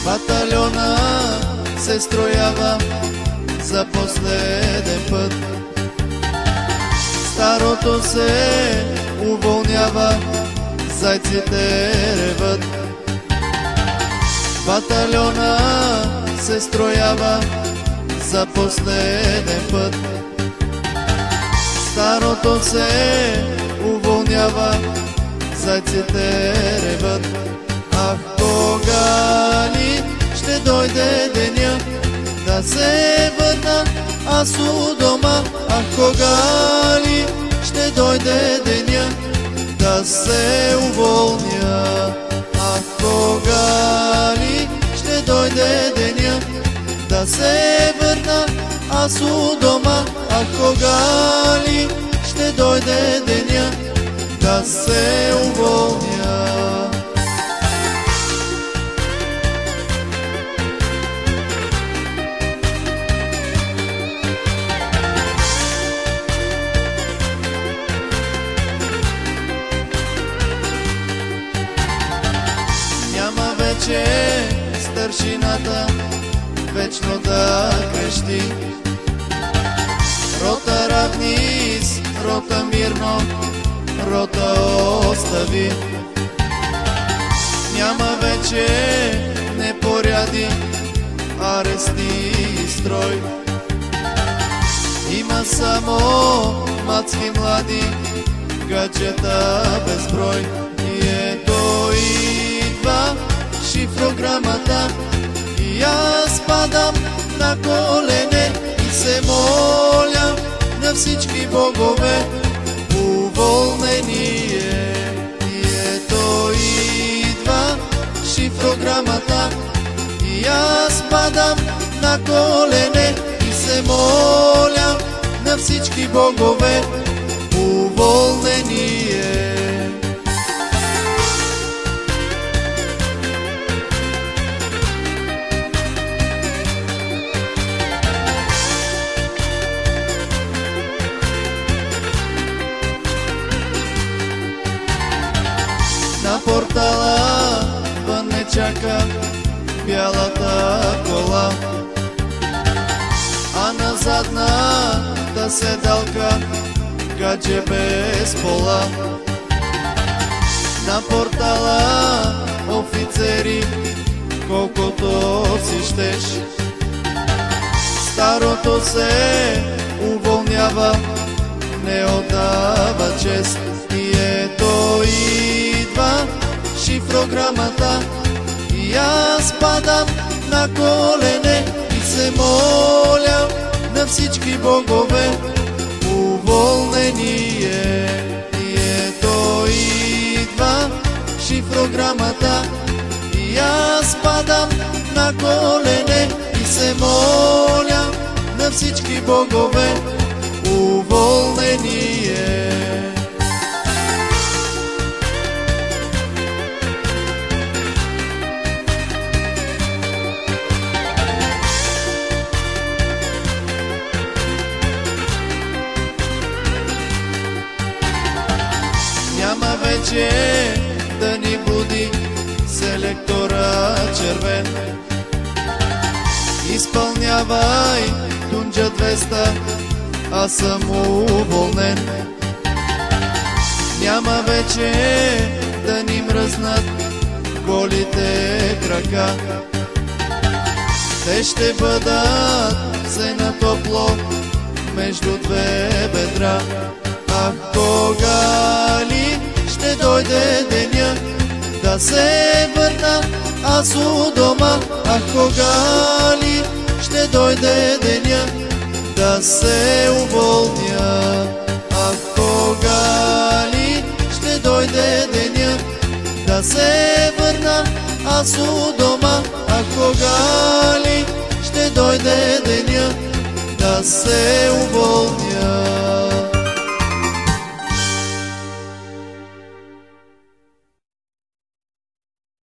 Батальона се строява за последен път. Старото се уволнява, зайците реват. Батальона се строява за последен път. Старото се уволнява, зайците реват. Ах, кога ли ще дойде деня да се върна аз у дома? Ах, кога ли ще дойде деня да се уволня? Ах, кога ли ще дойде деня да се върна аз у дома? Ах, кога ли ще дойде деня да се уволня? Няма вече старшината вечно да крещи. Рота равнис, рота мирно, рота остави. Няма вече непоряди, арести и строй. Има само мацки млади, гаджета безброй. И ето идва шифрограмата и аз падам на колене и се моля на всички богове уволнение. И ето идва шифрограмата и аз падам на колене и се моля на всички богове уволнение. На портала вън не чака бялата кола, а на задната седалка гадже без пола. На портала офицери, колкото си щеш. Старото се уволнява, не отдава чест. И ето идва шифрограмата и аз падам на колене и се моля на всички богове уволнение. И ето идва шифрограмата и аз падам на колене и се моля на всички богове уволнение. Няма вече да ни буди селектора червен. Изпълнявай Тунджа 200, аз съм уволнен. Няма вече да ни мръзнат голите крака. Те ще бъдат все на топло между две бедра. Ах, кога ли ще дойде деня да се върна аз у дома? Ах, кога ли ще дойде деня да се уволня? Ах, кога ли ще дойде деня да се върна аз у дома? Ах, кога ли ще дойде деня да се уволня?